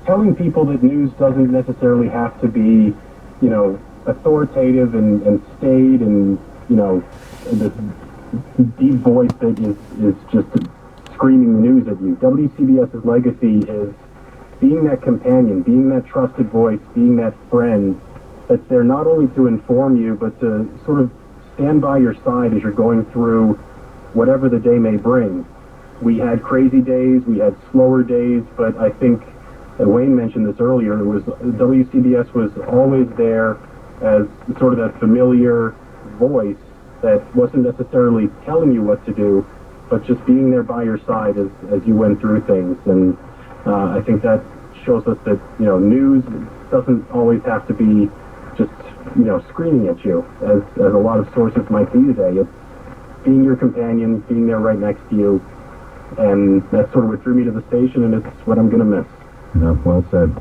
telling people that news doesn't necessarily have to be, authoritative and staid and, this deep voice that is just screaming the news at you. WCBS's legacy is being that companion, being that trusted voice, being that friend that's there not only to inform you, but to sort of stand by your side as you're going through whatever the day may bring. We had crazy days, we had slower days, but I think, and Wayne mentioned this earlier, WCBS was always there as sort of that familiar voice that wasn't necessarily telling you what to do, but just being there by your side as you went through things. And I think that shows us that, news doesn't always have to be just, screaming at you, as a lot of sources might be today. It's being your companion, being there right next to you, and that's sort of what drew me to the station, and it's what I'm going to miss. Yeah, well said.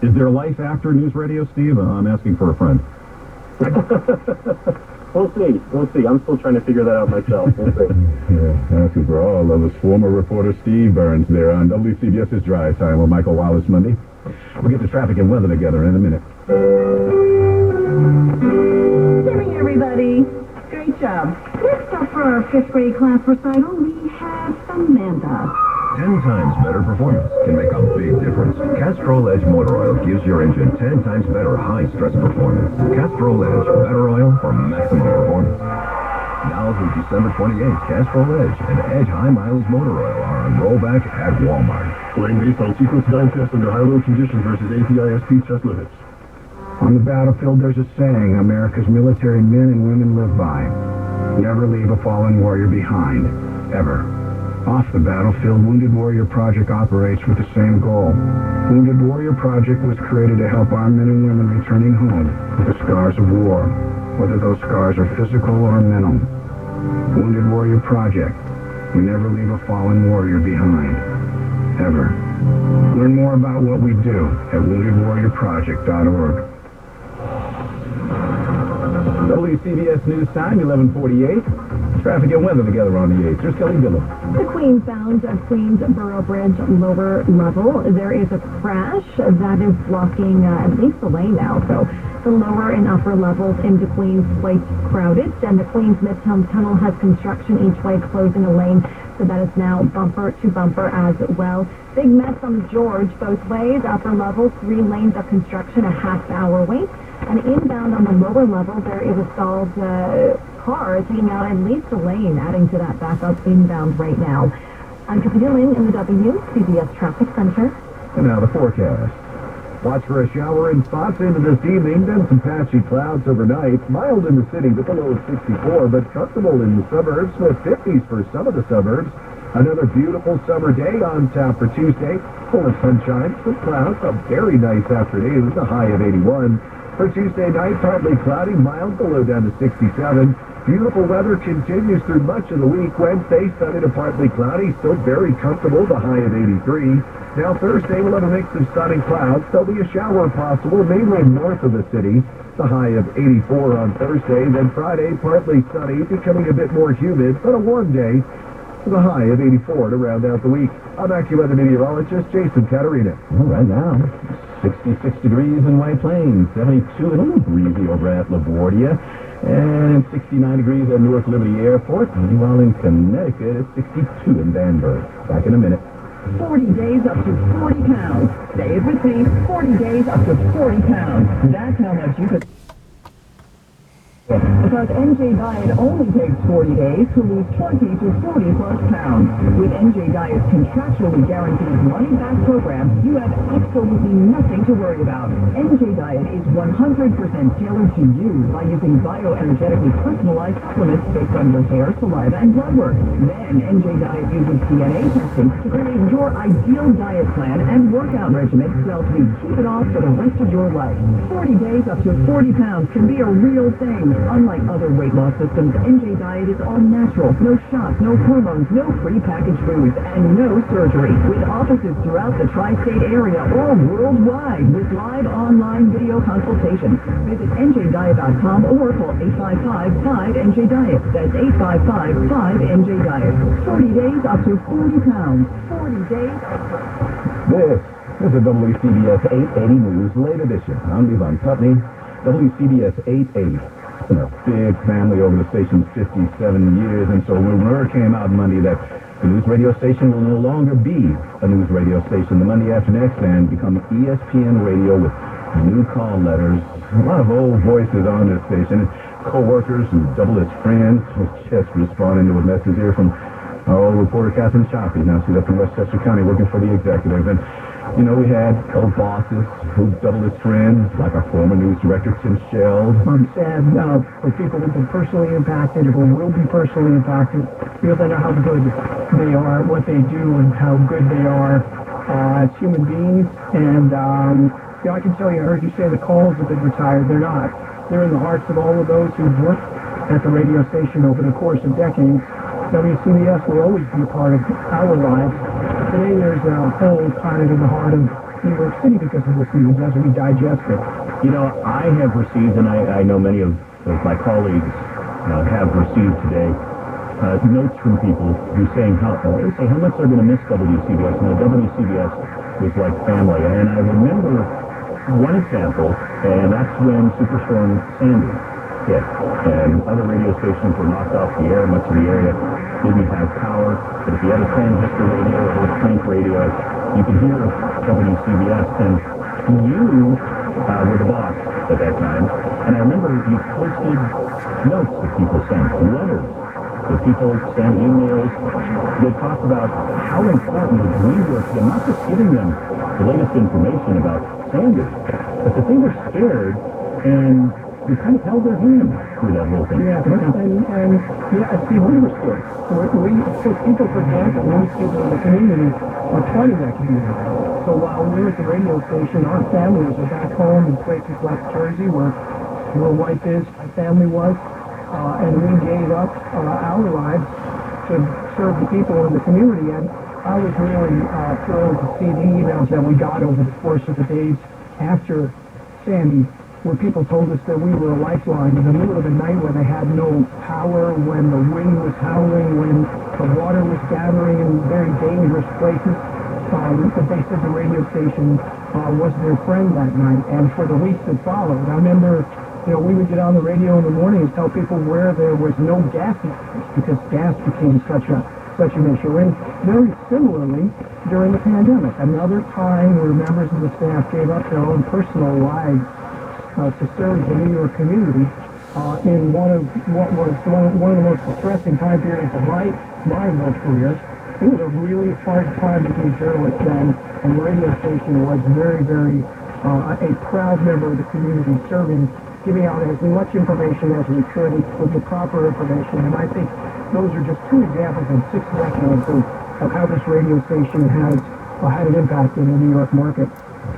Is there life after news radio, Steve? I'm asking for a friend. We'll see. I'm still trying to figure that out myself. We'll see. Yeah, asking for all of us. Former reporter Steve Burns there on WCBS's Drive Time with Michael Wallace Monday. We'll get to traffic and weather together in a minute. Good morning, everybody. Great job. Next up for our 5th grade class recital, we have Samantha. 10 times better performance can make a big difference. Castrol Edge Motor Oil gives your engine 10 times better high-stress performance. Castrol Edge, better oil for maximum performance. Now through December 28th, Castrol Edge and Edge High Mileage Motor Oil are on rollback at Walmart. Playing based on sequence dyne test under high-load conditions versus APISP test limits. On the battlefield, there's a saying America's military men and women live by. Never leave a fallen warrior behind. Ever. Off the battlefield, Wounded Warrior Project operates with the same goal. Wounded Warrior Project was created to help our men and women returning home with the scars of war, whether those scars are physical or mental. Wounded Warrior Project. We never leave a fallen warrior behind. Ever. Learn more about what we do at woundedwarriorproject.org. WCBS News Time, 11:48. Traffic and weather together on the 8th. Here's Kelly Dillon. The Queens-bound Queensboro Bridge lower level. There is a crash that is blocking at least the lane now. So the lower and upper levels into Queens quite crowded. And the Queens Midtown Tunnel has construction each way, closing a lane. So that is now bumper to bumper as well. Big mess on George both ways. Upper level, 3 lanes of construction, a half-hour wait. And inbound on the lower level, there is a stalled car taking out at least a lane, adding to that backup inbound right now. I'm Kathy Dillon in the WCBS Traffic Center. And now the forecast. Watch for a shower in spots into this evening, then some patchy clouds overnight. Mild in the city with a low of 64, but comfortable in the suburbs with 50s for some of the suburbs. Another beautiful summer day on tap for Tuesday. Full of sunshine, some clouds, a very nice afternoon, a high of 81. For Tuesday night, partly cloudy, mild, the low down to 67. Beautiful weather continues through much of the week. Wednesday, sunny to partly cloudy, still very comfortable, the high of 83. Now Thursday, we'll have a mix of sun and clouds. There'll be a shower possible, mainly north of the city. The high of 84 on Thursday. Then Friday, partly sunny, becoming a bit more humid, but a warm day. With a high of 84 to round out the week. I'm AccuWeather meteorologist Jason Caterina. Well, right now, 66 degrees in White Plains, 72 and a little breezy over at LaGuardia, and 69 degrees at Newark Liberty Airport. Meanwhile, in Connecticut, it's 62 in Danbury. Back in a minute. 40 days up to 40 pounds. Say it with me, 40 days up to 40 pounds. That's how much you could... Because NJ Diet only takes 40 days to lose 20 to 40 plus pounds. With NJ Diet's contractually guaranteed money-back program, you have absolutely nothing to worry about. NJ Diet is 100% tailored to you by using bioenergetically personalized supplements based on your hair, saliva, and blood work. Then NJ Diet uses DNA testing to create your ideal diet plan and workout regimen to help you keep it off for the rest of your life. 40 days up to 40 pounds can be a real thing. Unlike other weight loss systems, NJ Diet is all natural. No shots, no hormones, no prepackaged foods, and no surgery. With offices throughout the tri-state area or worldwide with live online video consultations. Visit njdiet.com or call 855-5NJ-DIET. That's 855-5NJ-DIET. 40 days up to 40 pounds. 40 days up to... This is a WCBS 880 News Late Edition. I'm Levon Putney, WCBS 880. It's been a big family over the station's 57 years, and so when word came out Monday that the news radio station will no longer be a news radio station the Monday after next and become ESPN Radio with new call letters. A lot of old voices on this station, co-workers who double as friends, was just responding to a message here from our old reporter, Catherine Choppy. Now she's up in Westchester County working for the executive. And, you know, we had co-bosses who double as friends, like our former news director, Tim Sheld. I'm sad for people who've been personally impacted or will be personally impacted because I know how good they are, what they do, and how good they are as human beings. And, I can tell you, I heard you say the calls have been retired. They're not. They're in the hearts of all of those who've worked at the radio station over the course of decades. WCBS will always be a part of our lives. Today there's a hole kind of in the heart of New York City because of this news as we digest it. You know, I have received, and I know many of my colleagues have received today, notes from people who saying how much they're going to miss WCBS. Now, WCBS was like family, and I remember one example, and that's when Superstorm Sandy hit, and other radio stations were knocked off the air. Much of the area didn't have power, but if you had a transistor radio or a crank radio, you could hear WCBS, and you were the boss at that time. And I remember you posted notes that people sent, letters that people sent, emails that talked about how important we were to them, not just giving them the latest information about Sandy, but that they were scared and we kind of held their hand through that whole thing. Yeah, see, we were scared. People forget that most people in the community are part of that community. So while we were at the radio station, our families are back home in places like Jersey, where White Biz, my family was, and we gave up our lives to serve the people in the community. And I was really thrilled to see the emails that we got over the course of the days after Sandy, where people told us that we were a lifeline in the middle of the night when they had no power, when the wind was howling, when the water was gathering in very dangerous places. But they said the radio station was their friend that night. And for the weeks that followed, I remember, we would get on the radio in the morning and tell people where there was no gas lines because gas became such an issue. And very similarly, during the pandemic, another time where members of the staff gave up their own personal lives to serve the New York community in one of the most distressing time periods of my work career. It was a really hard time to be a journalist then, and the radio station was very, very a proud member of the community, giving out as much information as we could with the proper information. And I think those are just two examples in 6 decades of how this radio station has had an impact in the New York market.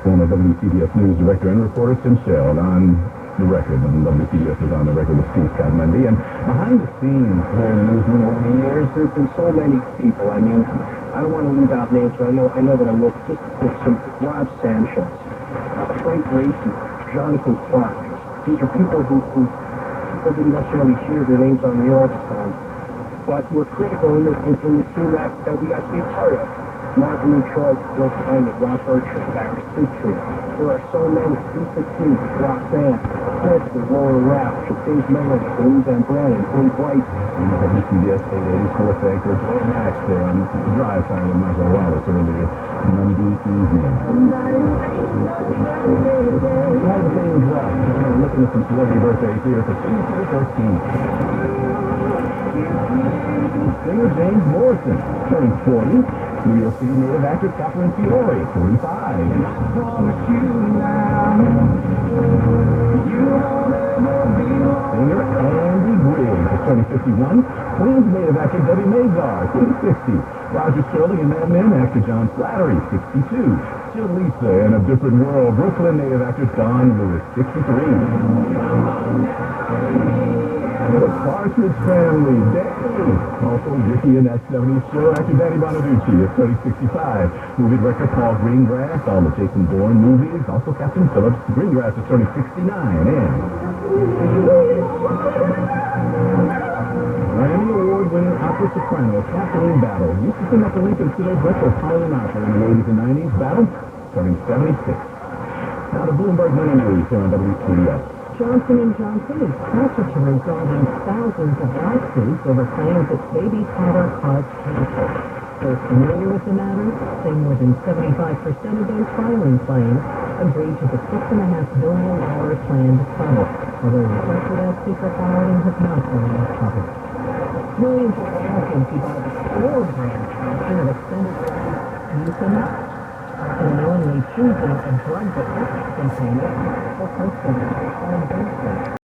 Former WCBS News Director and reporter Tim Sheld on the record, and WCBS was on the record with Steve Scott Monday. And behind the scenes here in the newsroom over the years, there's been so many people. I mean, I don't want to leave out names, but I know that I will. Just some Rob Sanchez, Frank Gracie, Jonathan Clark. These are people who people didn't necessarily hear their names on the air all the time, but were critical in the team that we got to be a part of. Martin Troy, Bill Climate, Rob Bertram, Barry Siegfried. There are so many. Lisa T, Roxanne, Chris, Laura Rapp, Dave Mellon, Louise Van Brannon, Dave White. WCBS 884 thanker Joe Max there on the drive time with Michael Wallace earlier Monday evening. One thing up. We're looking at some celebrity birthdays here for Tuesday the 13th. Singer James Morrison, turning 40. New York City native actor Catherine Fiore, 45. Singer Andy Griggs is turning 51. Queens native actor Debbie Mazar, 60. Roger Sterling and Mad Men actor John Slattery, 62. Jill Lisa in A Different World, Brooklyn native actor Don Lewis, 63. The Partridge Family, Danny. Also Ricky in That 70s Show, actor Danny Bonaducci is turning 65. Movie director Paul Greengrass, all the Jason Bourne movies. Also Captain Phillips. Greengrass is turning 69. And Grammy Award-winning opera the Sopranos gasoline battle. Used to sing up the Lincoln Pseudo Breakfast Harley Marshall in the 80s and 90s. Battle starting 76. Now the Bloomberg Money News here on WCBS. Johnson & Johnson is closer to resolving thousands of lawsuits over claims that baby powder caused cancer. Those familiar with the matter say more than 75% of those filing claims agreed to the $6.5 billion plan to settle, although requests for that secret filing have not been uncovered. Millions of Americans who buy the store brand option of extended release use them up, unknowingly choosing a drug that looks container or post